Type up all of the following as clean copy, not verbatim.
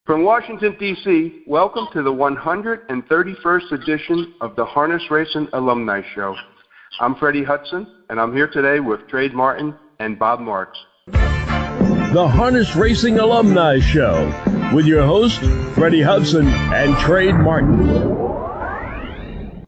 From Washington, D.C., welcome to the 131st edition of the Harness Racing Alumni Show. I'm Freddie Hudson, and I'm here today with Trade Martin and Bob Marks. The Harness Racing Alumni Show with your hosts, Freddie Hudson and Trade Martin.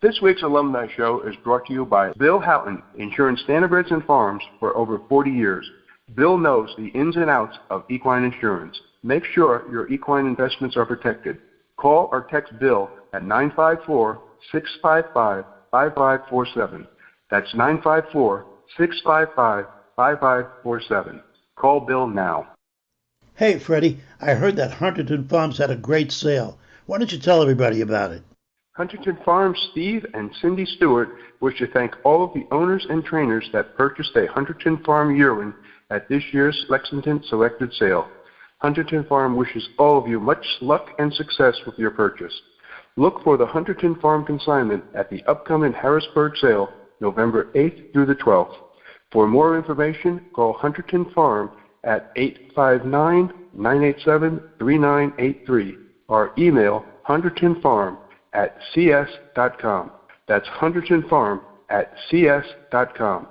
This week's Alumni Show is brought to you by Bill Houghton, insuring standardbreds and farms for over 40 years. Bill knows the ins and outs of equine insurance. Make sure your equine investments are protected. Call or text Bill at 954-655-5547. That's 954-655-5547. Call Bill now. Hey, Freddie, I heard that Huntington Farms had a great sale. Why don't you tell everybody about it? Huntington Farms Steve and Cindy Stewart wish to thank all of the owners and trainers that purchased a Huntington Farm yearling at this year's Lexington Selected Sale. Huntington Farm wishes all of you much luck and success with your purchase. Look for the Huntington Farm consignment at the upcoming Harrisburg sale, November 8th through the 12th. For more information, call Huntington Farm at 859-987-3983 or email huntingtonfarm@cs.com. That's huntingtonfarm@cs.com.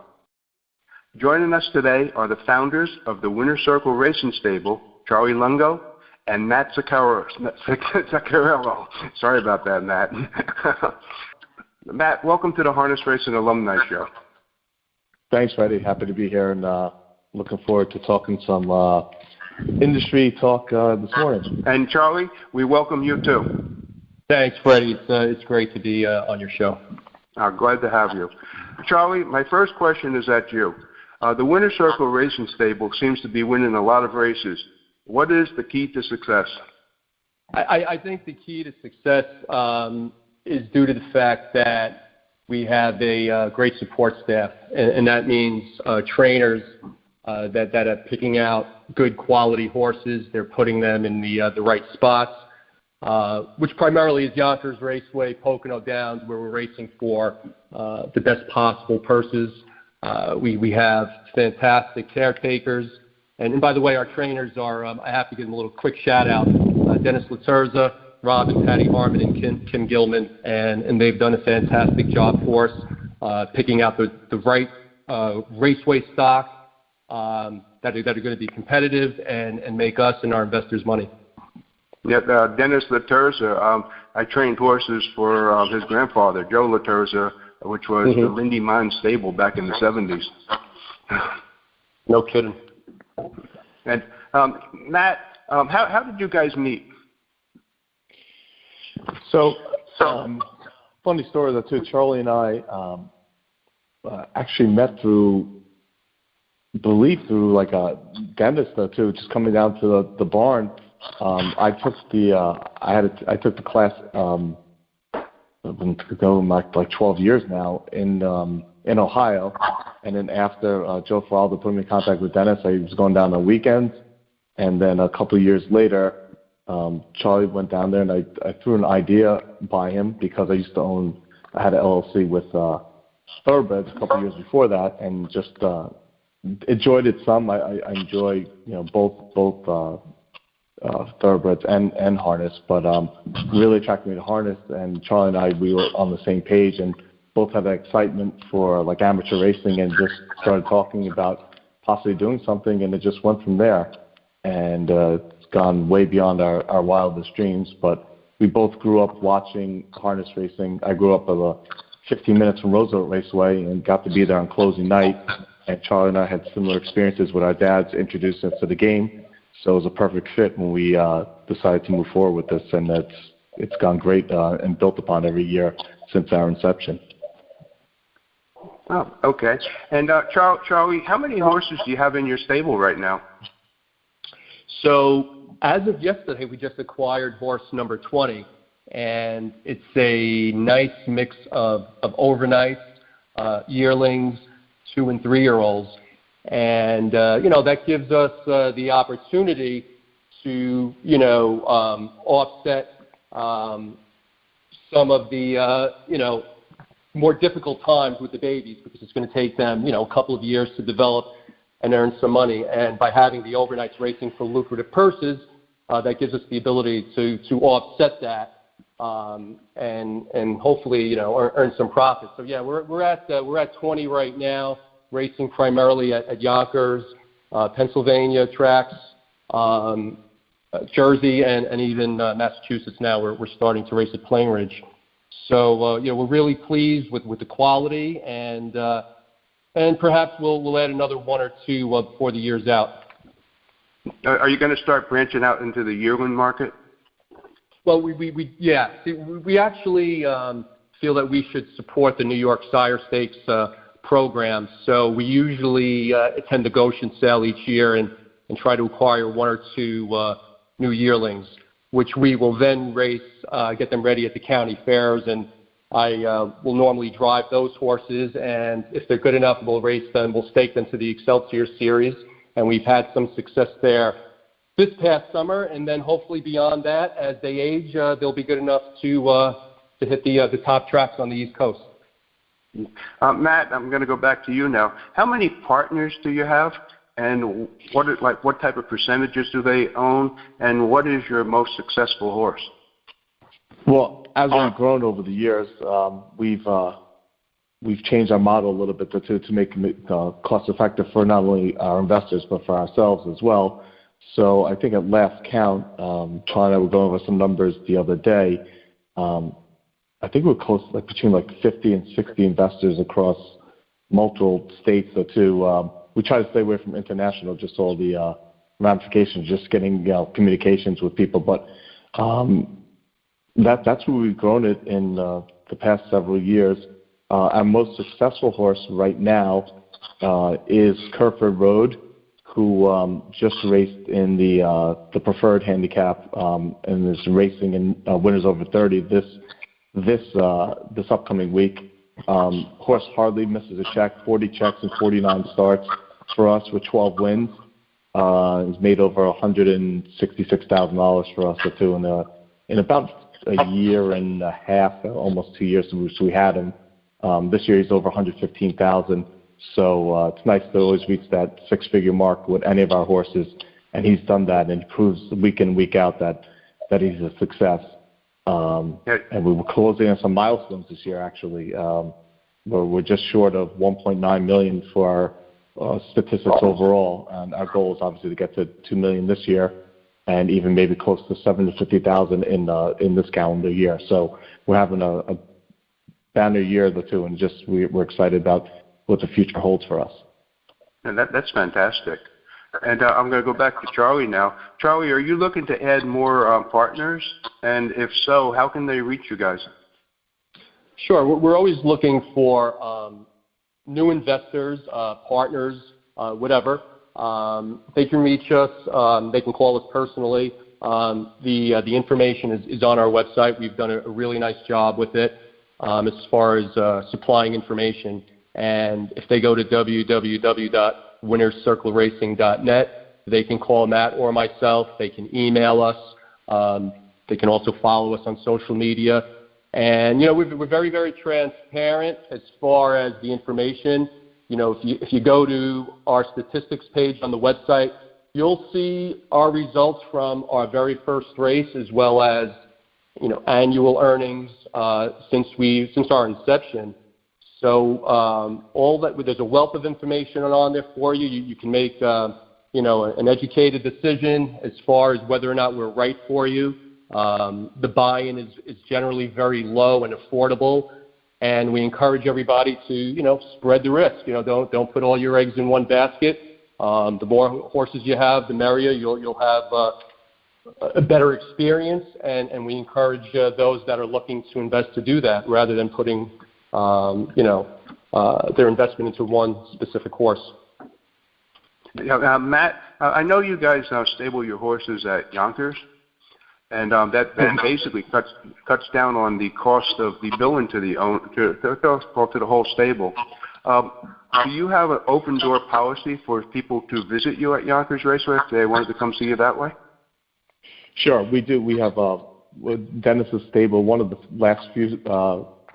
Joining us today are the founders of the Winner Circle Racing Stable, Charlie Longo and Matt Zuccarrello. Sorry about that, Matt. Matt, welcome to the Harness Racing Alumni Show. Thanks, Freddie. Happy to be here and looking forward to talking some industry talk this morning. And Charlie, we welcome you too. Thanks, Freddie. It's great to be on your show. Glad to have you. Charlie, my first question is at you. The Winner Circle Racing Stable seems to be winning a lot of races. What is the key to success? I think the key to success is due to the fact that we have a great support staff, and that means trainers that are picking out good quality horses. They're putting them in the right spots, which primarily is Yonkers Raceway, Pocono Downs, where we're racing for the best possible purses. We have fantastic caretakers. And by the way, our trainers are, I have to give them a little quick shout out, Dennis Laterza, Rob and Patty Harmon, and Kim Gilman, and they've done a fantastic job for us, picking out the right raceway stock that are going to be competitive and make us and our investors money. Yeah, Dennis Laterza, I trained horses for his grandfather, Joe Laterza, which was the Lindy Mine stable back in the 70s. No kidding. And Matt, how did you guys meet? So funny story though too. Charlie and I actually met through like a dentist though too, just coming down to the barn. I took the class. I've been going like 12 years now in Ohio, and then after Joe Faraldo put me in contact with Dennis, I was going down on weekends, and then a couple of years later, Charlie went down there, and I threw an idea by him because I had an LLC with thoroughbreds a couple of years before that, and just enjoyed it some. I enjoy both thoroughbreds and harness, but really attracted me to harness. And Charlie and I, we were on the same page and both had that excitement for like amateur racing, and just started talking about possibly doing something, and it just went from there. And it's gone way beyond our wildest dreams, but we both grew up watching harness racing. I grew up 15 minutes from Roosevelt Raceway and got to be there on closing night, and Charlie and I had similar experiences with our dads introducing us to the game. So it was a perfect fit when we decided to move forward with this, and it's gone great and built upon every year since our inception. Oh, okay. And Charlie, how many horses do you have in your stable right now? So as of yesterday, we just acquired horse number 20, and it's a nice mix of overnights, yearlings, 2- and 3-year-olds. And, that gives us the opportunity to, offset some of the, more difficult times with the babies, because it's going to take them, a couple of years to develop and earn some money. And by having the overnights racing for lucrative purses, that gives us the ability to offset that and hopefully earn some profit. So yeah, we're at 20 right now, racing primarily at Yonkers, Pennsylvania tracks, Jersey, and even Massachusetts now. We're starting to race at Plainridge. So we're really pleased with the quality, and perhaps we'll add another one or two before the year's out. Are you going to start branching out into the yearling market? Well, we actually feel that we should support the New York Sire Stakes program. So we usually attend the Goshen sale each year and try to acquire one or two new yearlings, which we will then race, get them ready at the county fairs, and I will normally drive those horses, and if they're good enough, we'll race them. We'll stake them to the Excelsior Series, and we've had some success there this past summer, and then hopefully beyond that, as they age, they'll be good enough to hit the top tracks on the East Coast. Matt, I'm going to go back to you now. How many partners do you have, and what type of percentages do they own, and what is your most successful horse? Well, as we've grown over the years, we've changed our model a little bit to make it cost effective for not only our investors but for ourselves as well. So I think at last count, Charlie and I were going over some numbers the other day. I think we're close, between 50 and 60 investors across multiple states or two. We try to stay away from international, just all the ramifications, just getting communications with people. But that's where we've grown it in the past several years. Our most successful horse right now is Kerford Road, who just raced in the preferred handicap and is racing in Winners Over 30 this upcoming week. Horse hardly misses a check, 40 checks and 49 starts for us with 12 wins. He's made over $166,000 for us or two in about a year and a half, almost 2 years since we had him. This year he's over $115,000. So it's nice to always reach that six-figure mark with any of our horses, and he's done that, and he proves week in, week out that he's a success. And we were closing on some milestones this year, actually. We're just short of $1.9 million for our statistics overall, and our goal is obviously to get to $2 million this year, and even maybe close to $750,000 in this calendar year. So we're having a banner year or two, and we're excited about what the future holds for us. And that's fantastic. And I'm going to go back to Charlie now. Charlie, are you looking to add more partners? And if so, how can they reach you guys? Sure. We're always looking for new investors, partners, whatever. They can reach us. They can call us personally. The information is on our website. We've done a really nice job with it as far as supplying information. And if they go to www.winnerscircleracing.net, they can call Matt or myself. They can email us. They can also follow us on social media. And, we're very, very transparent as far as the information. If you go to our statistics page on the website, you'll see our results from our very first race as well as, annual earnings since our inception. So there's a wealth of information on there for you. You can make an educated decision as far as whether or not we're right for you. The buy-in is generally very low and affordable, and we encourage everybody to spread the risk. Don't put all your eggs in one basket. The more horses you have, the merrier. You'll have a better experience, and we encourage those that are looking to invest to do that rather than putting their investment into one specific horse. Matt, I know you guys stable your horses at Yonkers, and that basically cuts down on the cost of the billing to the whole stable. Do you have an open door policy for people to visit you at Yonkers Raceway if they wanted to come see you that way? Sure, we do. We have Dennis's stable, one of the last few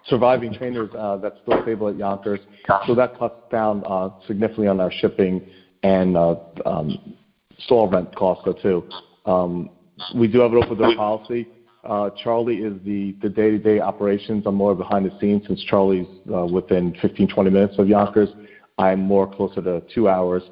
surviving trainers that's still stable at Yonkers. So that cuts down significantly on our shipping and stall rent costs too. We do have an open door policy. Charlie is the day-to-day operations. I'm more behind the scenes since Charlie's within 15, 20 minutes of Yonkers. I'm more closer to 2 hours,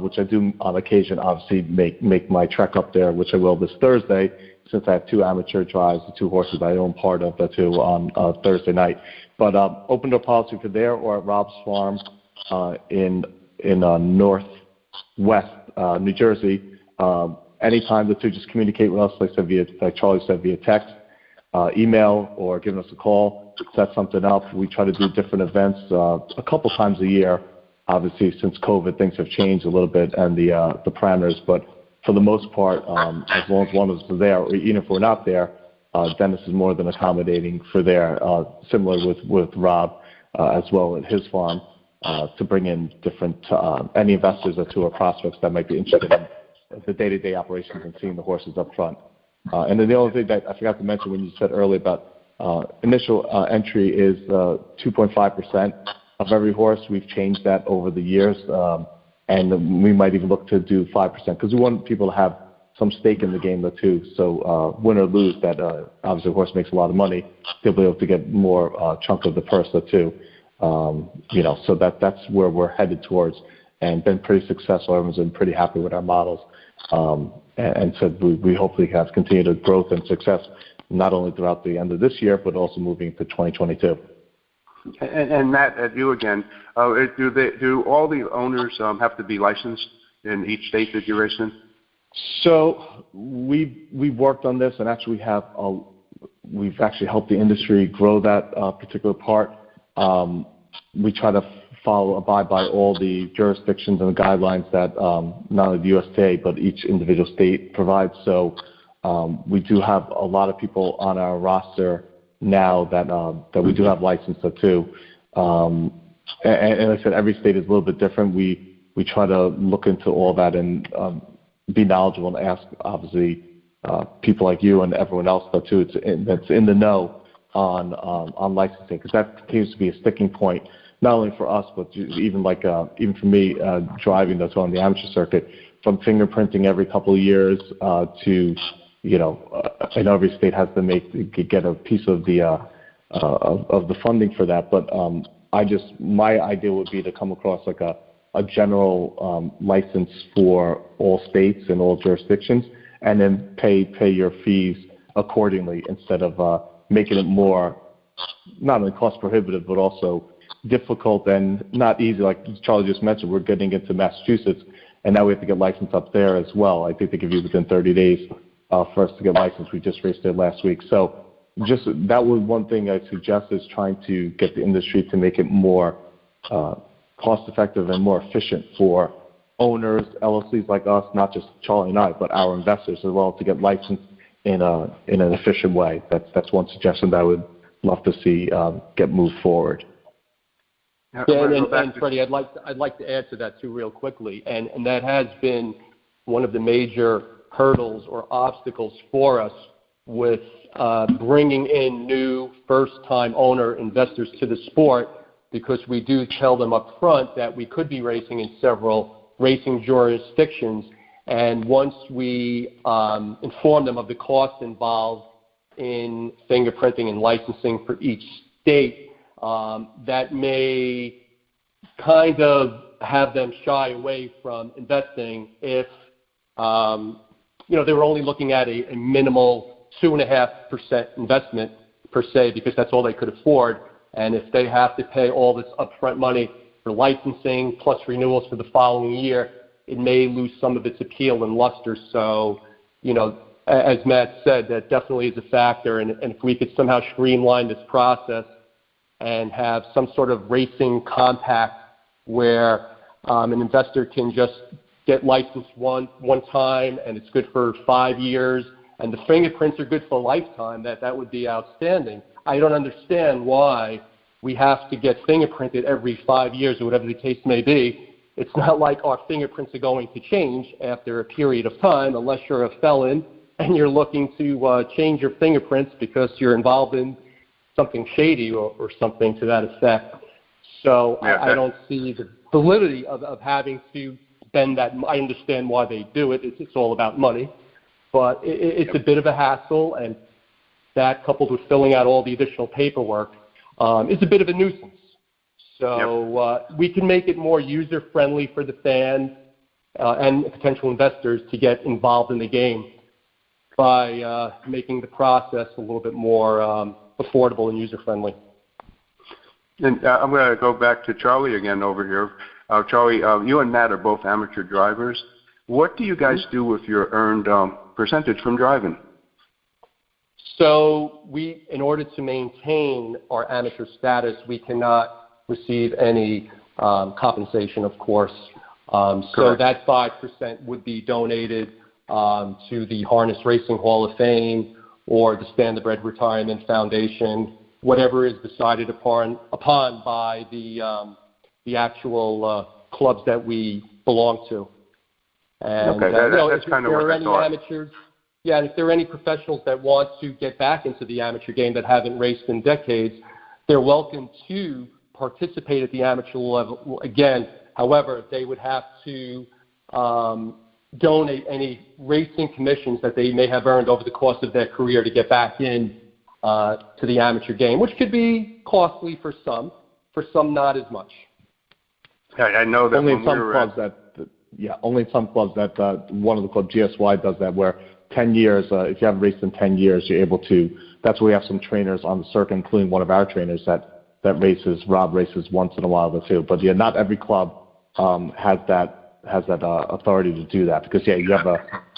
which I do on occasion obviously make my trek up there, which I will this Thursday, since I have 2 amateur drives, the 2 horses I own part of the 2 on Thursday night. But open door policy for there or at Rob's Farm in northwest New Jersey. Anytime the 2, just communicate with us, like Charlie said, via text, email, or giving us a call, set something up. We try to do different events a couple times a year. Obviously, since COVID, things have changed a little bit and the parameters, but for the most part, as long as one of us is there, or even if we're not there, Dennis is more than accommodating for there, similar with Rob as well at his farm, to bring in different any investors or 2 or prospects that might be interested in the day-to-day operations and seeing the horses up front. And then the only thing that I forgot to mention when you said earlier about initial entry is 2.5% of every horse. We've changed that over the years, and we might even look to do 5% because we want people to have some stake in the game too. So win or lose, that obviously a horse makes a lot of money. They'll be able to get more chunk of the purse too. So that's where we're headed towards, and been pretty successful. Everyone's been pretty happy with our models. And so we hopefully have continued growth and success, not only throughout the end of this year, but also moving to 2022. And Matt, at you again, do all the owners have to be licensed in each state that you race in? So we've worked on this, and actually we've actually helped the industry grow that particular part. We try to abide by all the jurisdictions and the guidelines that not only the USTA but each individual state provides. So we do have a lot of people on our roster now that we do have licensed too. And like I said, every state is a little bit different. We try to look into all that and be knowledgeable and ask, obviously, people like you and everyone else too that's in the know on licensing, because that continues to be a sticking point, not only for us, but even for me driving that's on the amateur circuit, from fingerprinting every couple of years to, I know every state has to get a piece of the funding for that, but my idea would be to come across like a general license for all states and all jurisdictions, and then pay your fees accordingly, instead of making it more not only cost prohibitive but also difficult and not easy. Like Charlie just mentioned, we're getting into Massachusetts, and now we have to get licensed up there as well. I think they give you within 30 days for us to get licensed. We just raced there last week. So just that was one thing I suggest, is trying to get the industry to make it more cost effective and more efficient for owners, LLCs like us, not just Charlie and I, but our investors as well, to get licensed in an efficient way. That's one suggestion that I would love to see get moved forward. And Freddie, I'd like to add to that too, real quickly, and that has been one of the major hurdles or obstacles for us with bringing in new first-time owner investors to the sport, because we do tell them up front that we could be racing in several racing jurisdictions, and once we inform them of the cost involved in fingerprinting and licensing for each state, that may kind of have them shy away from investing if they were only looking at a minimal 2.5% investment per se, because that's all they could afford. And if they have to pay all this upfront money for licensing plus renewals for the following year, it may lose some of its appeal and luster. So, as Matt said, that definitely is a factor. And if we could somehow streamline this process and have some sort of racing compact where an investor can just get licensed one time and it's good for 5 years, and the fingerprints are good for a lifetime, that would be outstanding. I don't understand why we have to get fingerprinted every 5 years or whatever the case may be. It's not like our fingerprints are going to change after a period of time, unless you're a felon and you're looking to change your fingerprints because you're involved in something shady or something to that effect. So I don't see the validity of having to spend that. I understand why they do it. It's all about money. but it's a bit of a hassle, and that coupled with filling out all the additional paperwork is a bit of a nuisance. So we can make it more user-friendly for the fans and potential investors to get involved in the game by making the process a little bit more affordable and user-friendly. And I'm going to go back to Charlie again over here. Charlie, you and Matt are both amateur drivers. What do you guys do with your earned percentage from driving? So in order to maintain our amateur status, we cannot receive any compensation, of course. So that 5% would be donated to the Harness Racing Hall of Fame or the Standardbred Retirement Foundation, whatever is decided upon by the actual clubs that we belong to. And that's kind of what I thought. Amateurs, and if there are any professionals that want to get back into the amateur game that haven't raced in decades, they're welcome to participate at the amateur level again. However, they would have to donate any racing commissions that they may have earned over the course of their career to get back in to the amateur game, which could be costly for some not as much. I know that only in some clubs that one of the clubs, GSY, does that, where 10 years, if you haven't raced in 10 years, you're able to. That's where we have some trainers on the circuit, including one of our trainers that races. Rob races once in a while too. But not every club has that authority to do that, because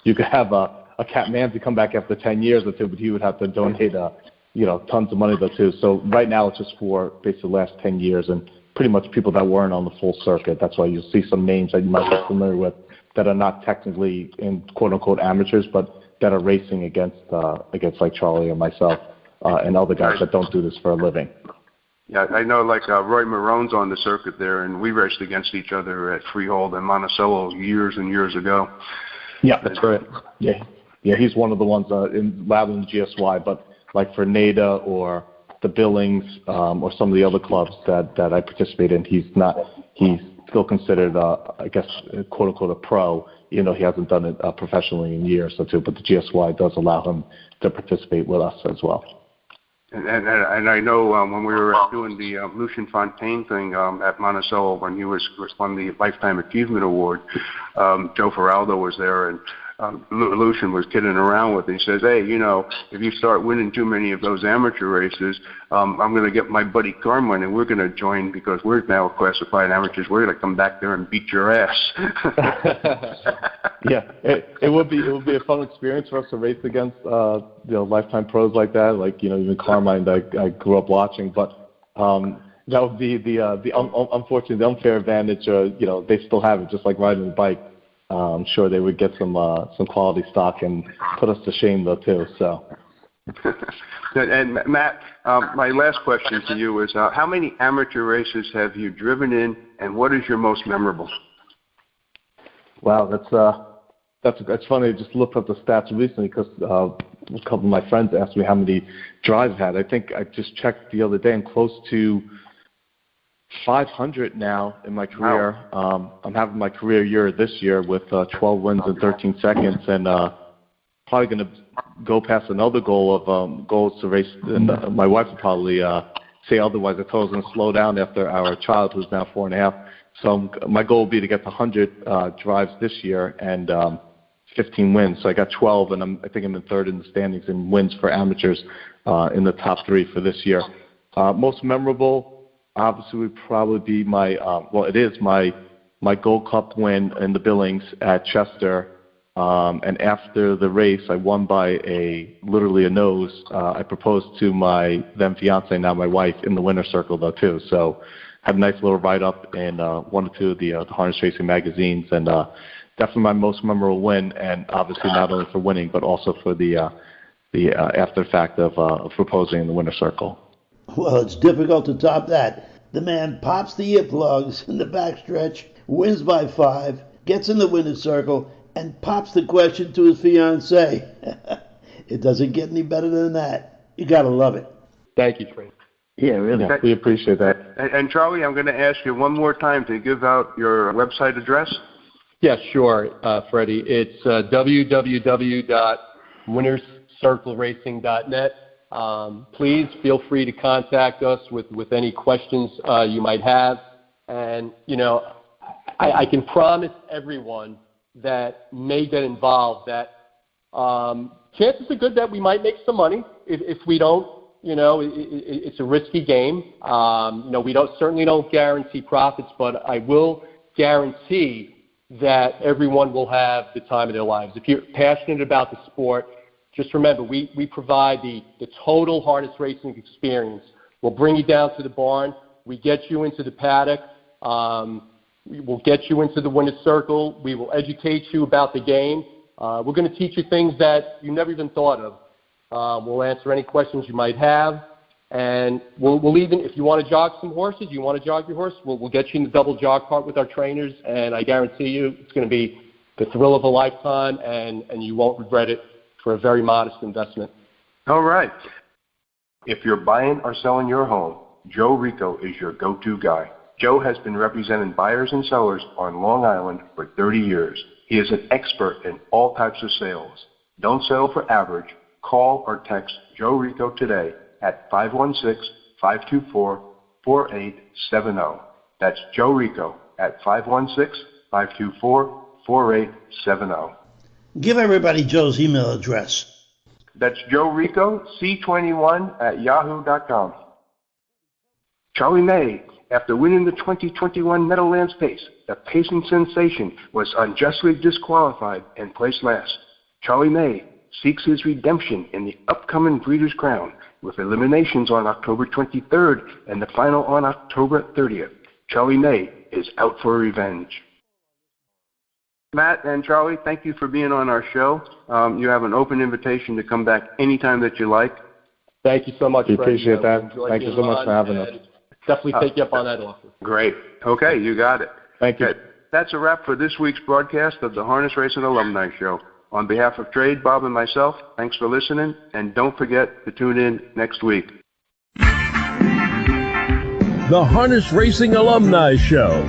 you could have a Cat Manzi come back after 10 years or two, but he would have to donate tons of money though too. So right now it's just for basically the last 10 years and pretty much people that weren't on the full circuit. That's why you'll see some names that you might be familiar with that are not technically in quote unquote amateurs, but that are racing against like Charlie or myself and other guys that don't do this for a living. Yeah, I know, like Roy Marone's on the circuit there, and we raced against each other at Freehold and Monticello years and years ago. Yeah, that's right. Yeah, he's one of the ones in Loudon GSY, but like for NADA or the Billings or some of the other clubs that I participate in, he's still considered, I guess, quote unquote, a pro, even though he hasn't done it professionally in years or two. But the GSY does allow him to participate with us as well. And I know when we were doing the Lucien Fontaine thing at Monticello, when he won the Lifetime Achievement Award, Joe Feraldo was there, and Lucien was kidding around with it. He says, hey, if you start winning too many of those amateur races, I'm going to get my buddy Carmine, and we're going to join, because we're now classified amateurs. We're going to come back there and beat your ass. Yeah, it would be a fun experience for us to race against lifetime pros like that, like even Carmine that I grew up watching. But that would be unfortunately the unfair advantage. They still have it, just like riding a bike. I'm sure they would get some quality stock and put us to shame though too. So. And Matt, my last question to you is: how many amateur races have you driven in, and what is your most memorable? Wow, that's funny. I just looked up the stats recently because a couple of my friends asked me how many drives I had. I think I just checked the other day, and close to 500 now in my career. Wow. I'm having my career year this year with 12 wins and 13 seconds, and probably going to go past another goal of goals to race. And my wife would probably say otherwise. I told her I was going to slow down after our child, who's now 4.5. So my goal would be to get to 100 drives this year and 15 wins. So I got 12, and I think I'm in third in the standings in wins for amateurs in the top 3 for this year. Most memorable, obviously, would probably be my Gold Cup win in the Billings at Chester. And after the race, I won by literally a nose. I proposed to my then fiance, now my wife, in the winner's circle though too. So had a nice little write-up in one or two of the Harness Racing magazines, and definitely my most memorable win. And obviously not only for winning, but also for the after fact of proposing in the winner's circle. Well, it's difficult to top that. The man pops the earplugs in the backstretch, wins by 5, gets in the winner's circle, and pops the question to his fiancée. It doesn't get any better than that. You got to love it. Thank you, Trey. Yeah, really. Yeah, we appreciate that. And Charlie, I'm going to ask you one more time to give out your website address. Yeah, sure, Freddie. It's www.harnessracing.com. winnerscircleracing.net. Please feel free to contact us with any questions you might have. And, I can promise everyone that may get involved that chances are good that we might make some money. If we don't, it's a risky game. We certainly don't guarantee profits, but I will guarantee that everyone will have the time of their lives. If you're passionate about the sport, just remember, we provide the total harness racing experience. We'll bring you down to the barn. We get you into the paddock. We will get you into the winner's circle. We will educate you about the game. We're going to teach you things that you never even thought of. We'll answer any questions you might have. And we'll even, if you want to jog some horses, you want to jog your horse, we'll get you in the double jog cart with our trainers. And I guarantee you it's going to be the thrill of a lifetime, and you won't regret it for a very modest investment. All right. If you're buying or selling your home, Joe Rico is your go-to guy. Joe has been representing buyers and sellers on Long Island for 30 years. He is an expert in all types of sales. Don't settle for average. Call or text Joe Rico today at 516-524-4870. That's Joe Rico at 516-524-4870. Give everybody Joe's email address. That's Joe Rico, C21 @yahoo.com. Charlie May, after winning the 2021 Meadowlands Pace, the pacing sensation was unjustly disqualified and placed last. Charlie May seeks his redemption in the upcoming Breeders' Crown with eliminations on October 23rd and the final on October 30th. Charlie May is out for revenge. Matt and Charlie, thank you for being on our show. You have an open invitation to come back anytime that you like. Thank you so much, We Freddie. appreciate that. Thank you so much for having us. Definitely take you up on that offer. Great. Okay, you got it. Thank you. Okay. That's a wrap for this week's broadcast of the Harness Racing Alumni Show. On behalf of Trade, Bob, and myself, thanks for listening, and don't forget to tune in next week. The Harness Racing Alumni Show